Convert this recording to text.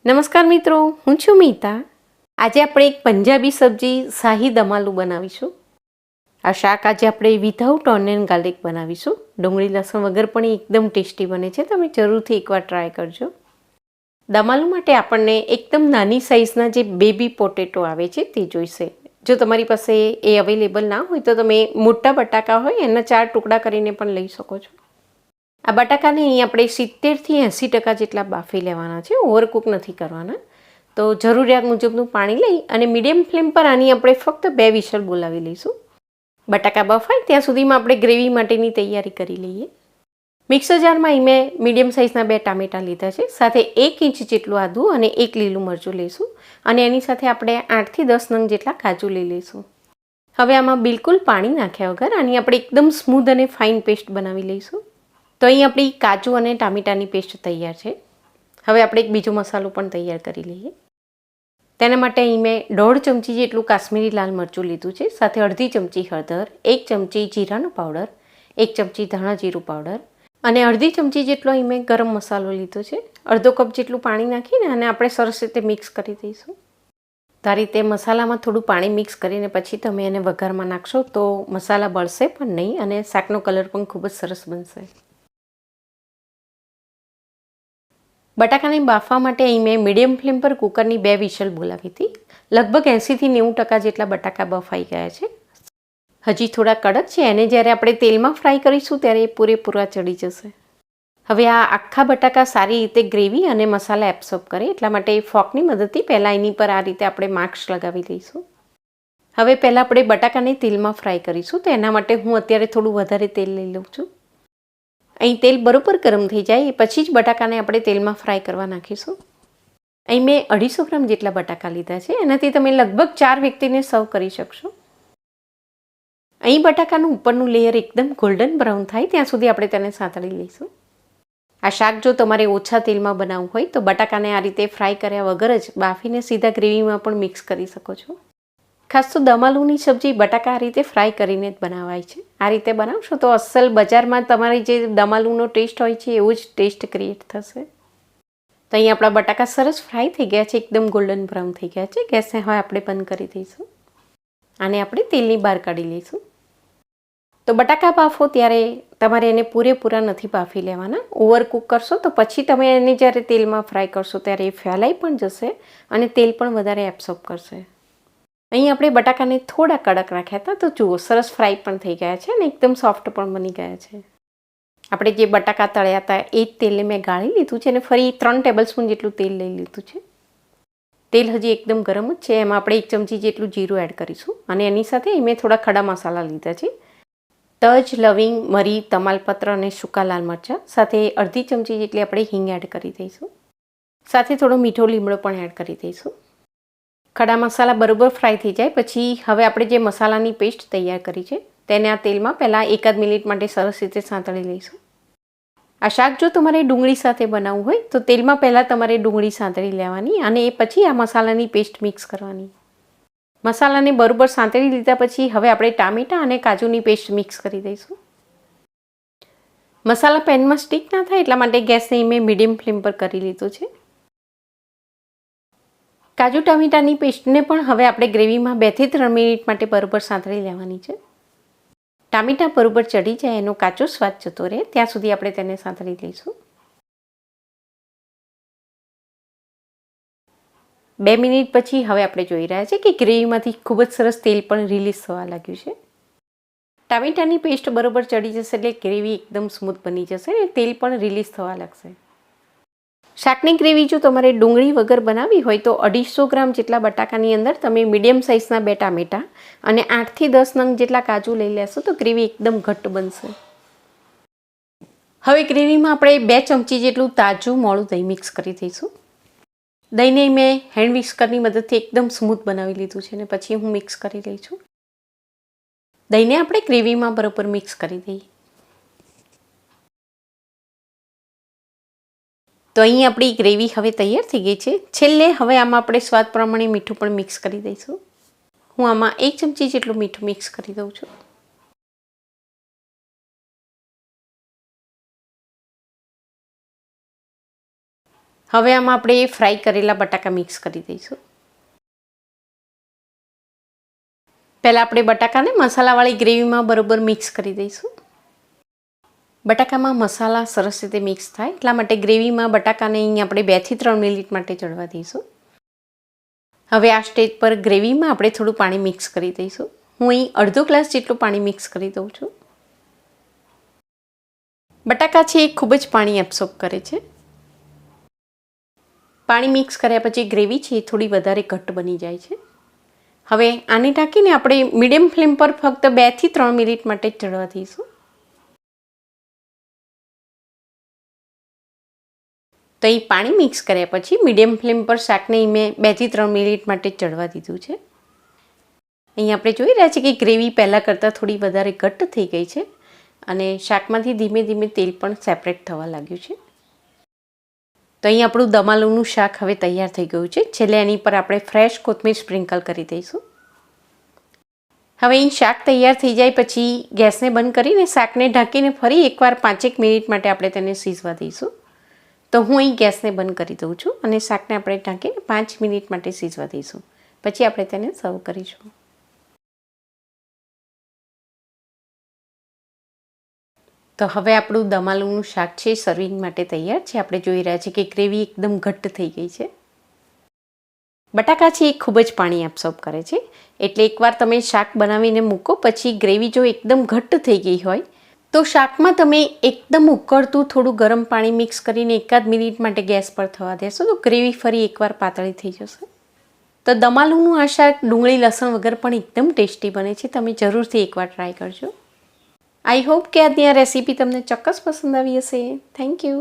નમસ્કાર મિત્રો, હું છું મીતા. આજે આપણે એક પંજાબી સબ્જી શાહી દમ આલુ બનાવીશું. આ શાક આજે આપણે વિધાઉટ ઓનિયન ગાર્લિક બનાવીશું. ડુંગળી લસણ વગર પણ એકદમ ટેસ્ટી બને છે. તમે જરૂરથી એકવાર ટ્રાય કરજો. દમ આલુ માટે આપણને એકદમ નાની સાઇઝના જે બેબી પોટેટો આવે છે તે જોઈશે. જો તમારી પાસે એ અવેલેબલ ના હોય તો તમે મોટા બટાકા હોય એના 4 ટુકડા કરીને પણ લઈ શકો છો. આ બટાકાને અહીં આપણે 70થી 80% જેટલા બાફી લેવાના છે, ઓવરકુક નથી કરવાના. તો જરૂરિયાત મુજબનું પાણી લઈ અને મીડિયમ ફ્લેમ પર આની આપણે ફક્ત 2 વિસલ બોલાવી લઈશું. બટાકા બફાય ત્યાં સુધીમાં આપણે ગ્રેવી માટેની તૈયારી કરી લઈએ. મિક્સર જારમાં અહીં મેં મીડિયમ સાઇઝના 2 ટામેટાં લીધા છે, સાથે 1 ઇંચ જેટલું આદું અને 1 લીલું મરચું લઈશું અને એની સાથે આપણે 8થી 10 નંગ જેટલા કાજુ લઈ લઈશું. હવે આમાં બિલકુલ પાણી નાખ્યા વગર આની આપણે એકદમ સ્મૂધ અને ફાઇન પેસ્ટ બનાવી લઈશું. તો અહીં આપણી કાજુ અને ટામેટાની પેસ્ટ તૈયાર છે. હવે આપણે એક બીજો મસાલો પણ તૈયાર કરી લઈએ. તેના માટે અહીં મેં 1.5 ચમચી જેટલું કાશ્મીરી લાલ મરચું લીધું છે, સાથે અડધી ચમચી હળદર, 1 ચમચી જીરાનો પાવડર, 1 ચમચી ધાણા જીરું પાવડર અને અડધી ચમચી જેટલો અહીં મેં ગરમ મસાલો લીધો છે. અડધો કપ જેટલું પાણી નાખીને અને આપણે સરસ રીતે મિક્સ કરી દઈશું. તો આ રીતે મસાલામાં થોડું પાણી મિક્સ કરીને પછી તમે એને વઘારમાં નાખશો તો મસાલા બળશે પણ નહીં અને શાકનો કલર પણ ખૂબ જ સરસ બનશે. બટાકાને બાફવા માટે અહીં મેં મીડિયમ ફ્લેમ પર કુકરની 2 વિસલ બોલાવી હતી. લગભગ 80થી 90% જેટલા બટાકા બફાઈ ગયા છે. હજી થોડા કડક છે, એને જ્યારે આપણે તેલમાં ફ્રાય કરીશું ત્યારે એ પૂરેપૂરા ચડી જશે. હવે આ આખા બટાકા સારી રીતે ગ્રેવી અને મસાલા એબ્સોર્બ કરે એટલા માટે ફોકની મદદથી પહેલાં એની પર આ રીતે આપણે માર્ક્સ લગાવી દઈશું. હવે પહેલાં આપણે બટાકાને તેલમાં ફ્રાય કરીશું, તો એના માટે હું અત્યારે થોડું વધારે તેલ લઈ લઉં છું. અહીં તેલ બરોબર ગરમ થઈ જાય એ પછી જ બટાકાને આપણે તેલમાં ફ્રાય કરવા નાખીશું. અહીં મેં 250 ગ્રામ જેટલા બટાકા લીધા છે, એનાથી તમે લગભગ 4 વ્યક્તિને સર્વ કરી શકશો. અહીં બટાકાનું ઉપરનું લેયર એકદમ ગોલ્ડન બ્રાઉન થાય ત્યાં સુધી આપણે તેને સાંતળી લઈશું. આ શાક જો તમારે ઓછા તેલમાં બનાવવું હોય તો બટાકાને આ રીતે ફ્રાય કર્યા વગર જ બાફીને સીધા ગ્રેવીમાં પણ મિક્સ કરી શકો છો. ખાસ તો દમ આલુની સબ્જી બટાકા આ રીતે ફ્રાય કરીને જ બનાવાય છે. આ રીતે બનાવશો તો અસલ બજારમાં તમારી જે દમ આલુનો ટેસ્ટ હોય છે એવો જ ટેસ્ટ ક્રિએટ થશે. તો અહીં આપણા બટાકા સરસ ફ્રાય થઈ ગયા છે, એકદમ ગોલ્ડન બ્રાઉન થઈ ગયા છે. ગેસને હવે આપણે બંધ કરી દઈશું. આને આપણે તેલની બહાર કાઢી લઈશું. તો બટાકા બાફો ત્યારે તમારે એને પૂરેપૂરા નથી બાફી લેવાના. ઓવરકુક કરશો તો પછી તમે એને જ્યારે તેલમાં ફ્રાય કરશો ત્યારે એ ફેલાઈ પણ જશે અને તેલ પણ વધારે એબ્સોર્બ કરશે. અહીં આપણે બટાકાને થોડા કડક રાખ્યા હતા, તો જુઓ સરસ ફ્રાય પણ થઈ ગયા છે અને એકદમ સોફ્ટ પણ બની ગયા છે. આપણે જે બટાકા તળ્યા હતા એ જ તેલને મેં ગાળી લીધું છે અને ફરી 3 ટેબલસ્પૂન જેટલું તેલ લઈ લીધું છે. તેલ હજી એકદમ ગરમ જ છે. એમાં આપણે 1 ચમચી જેટલું જીરું એડ કરીશું અને એની સાથે મેં થોડા ખડા મસાલા લીધા છે. તજ, લવિંગ, મરી, તમાલપત્ર અને સૂકા લાલ મરચાં, સાથે અડધી ચમચી જેટલી આપણે હિંગ એડ કરી દઈશું. સાથે થોડો મીઠો લીમડો પણ એડ કરી દઈશું. ખડા મસાલા બરોબર ફ્રાય થઈ જાય પછી હવે આપણે જે મસાલાની પેસ્ટ તૈયાર કરી છે તેને આ તેલમાં પહેલાં 1 મિનિટ માટે સરસ રીતે સાંતળી લઈશું. આ શાક જો તમારે ડુંગળી સાથે બનાવવું હોય તો તેલમાં પહેલાં તમારે ડુંગળી સાંતળી લેવાની અને એ પછી આ મસાલાની પેસ્ટ મિક્સ કરવાની. મસાલાને બરોબર સાંતળી લીધા પછી હવે આપણે ટામેટાં અને કાજુની પેસ્ટ મિક્સ કરી દઈશું. મસાલા પેનમાં સ્ટીક ના થાય એટલા માટે ગેસને મેં મીડિયમ ફ્લેમ પર કરી લીધું છે. કાજુ ટામેટાની પેસ્ટને પણ હવે આપણે ગ્રેવીમાં 2 થી 3 મિનિટ માટે બરોબર સાંતળી લેવાની છે. ટામેટાં બરોબર ચડી જાય એનો કાચો સ્વાદ જતો રહે ત્યાં સુધી આપણે તેને સાંતળી લઈશું. 2 મિનિટ પછી હવે આપણે જોઈ રહ્યા છીએ કે ગ્રેવીમાંથી ખૂબ જ સરસ તેલ પણ રિલીઝ થવા લાગ્યું છે. ટામેટાની પેસ્ટ બરોબર ચડી જશે એટલે ગ્રેવી એકદમ સ્મૂથ બની જશે અને તેલ પણ રિલીઝ થવા લાગશે. શાકની ગ્રેવી જો તમારે ડુંગળી વગર બનાવવી હોય તો 250 ગ્રામ જેટલા બટાકાની અંદર તમે મીડિયમ સાઇઝના 2 ટામેટાં અને 8થી 10 નંગ જેટલા કાજુ લઈ લેશો તો ગ્રેવી એકદમ ઘટ્ટ બનશે. હવે ગ્રેવીમાં આપણે 2 ચમચી જેટલું તાજું મોળું દહીં મિક્સ કરી દઈશું. દહીંને મેં હેન્ડ વિસ્કરની મદદથી એકદમ સ્મૂથ બનાવી લીધું છે અને પછી હું મિક્સ કરી રહી છું. દહીંને આપણે ગ્રેવીમાં બરોબર મિક્સ કરી દઈએ. તો અહીં આપણી ગ્રેવી હવે તૈયાર થઈ ગઈ છે. છેલ્લે હવે આમાં આપણે સ્વાદ પ્રમાણે મીઠું પણ મિક્સ કરી દઈશું. હું આમાં 1 ચમચી જેટલું મીઠું મિક્સ કરી દઉં છું. હવે આમાં આપણે ફ્રાય કરેલા બટાકા મિક્સ કરી દઈશું. પહેલાં આપણે બટાકાને મસાલાવાળી ગ્રેવીમાં બરોબર મિક્સ કરી દઈશું. બટાકામાં મસાલા સરસ રીતે મિક્સ થાય એટલા માટે ગ્રેવીમાં બટાકાને અહીં આપણે 2 થી 3 મિનિટ માટે ચડવા દઈશું. હવે આ સ્ટેજ પર ગ્રેવીમાં આપણે થોડું પાણી મિક્સ કરી દઈશું. હું અહીં અડધો ગ્લાસ જેટલું પાણી મિક્સ કરી દઉં છું. બટાકા છે એ ખૂબ જ પાણી એબ્સોર્બ કરે છે. પાણી મિક્સ કર્યા પછી ગ્રેવી છે એ થોડી વધારે ઘટ્ટ બની જાય છે. હવે આને ઢાંકીને આપણે મીડિયમ ફ્લેમ પર ફક્ત 2 થી 3 મિનિટ માટે જ ચડવા દઈશું. તો અહીં પાણી મિક્સ કર્યા પછી મીડિયમ ફ્લેમ પર શાકને મેં 2 થી 3 મિનિટ માટે ચડવા દીધું છે. અહીં આપણે જોઈ રહ્યા છીએ કે ગ્રેવી પહેલાં કરતાં થોડી વધારે ઘટ્ટ થઈ ગઈ છે અને શાકમાંથી ધીમે ધીમે તેલ પણ સેપરેટ થવા લાગ્યું છે. તો અહીં આપણું દમ આલુનું શાક હવે તૈયાર થઈ ગયું છે. છેલ્લે એની પર આપણે ફ્રેશ કોથમીર સ્પ્રિંકલ કરી દઈશું. હવે અહીં શાક તૈયાર થઈ જાય પછી ગેસને બંધ કરીને શાકને ઢાંકીને ફરી એકવાર 5 મિનિટ માટે આપણે તેને સીઝવા દઈશું. તો હું અહીં ગેસને બંધ કરી દઉં છું અને શાકને આપણે ઢાંકીને 5 મિનિટ માટે સીઝવા દઈશું. પછી આપણે તેને સર્વ કરીશું. તો હવે આપણું દમ આલુનું શાક છે સર્વિંગ માટે તૈયાર છે. આપણે જોઈ રહ્યા છીએ કે ગ્રેવી એકદમ ઘટ્ટ થઈ ગઈ છે. બટાકા છે એ ખૂબ જ પાણી એબ્સોર્બ કરે છે એટલે એકવાર તમે શાક બનાવીને મૂકો પછી ગ્રેવી જો એકદમ ઘટ્ટ થઈ ગઈ હોય તો શાકમાં તમે એકદમ ઉકળતું થોડું ગરમ પાણી મિક્સ કરીને 1 મિનિટ માટે ગેસ પર થવા દેશો તો ગ્રેવી ફરી એકવાર પાતળી થઈ જશે. તો દમ આલુનું આ શાક ડુંગળી લસણ વગર પણ એકદમ ટેસ્ટી બને છે. તમે જરૂરથી એકવાર ટ્રાય કરજો. આઈ હોપ કે આજની આ રેસીપી તમને ચોક્કસ પસંદ આવી હશે. Thank you.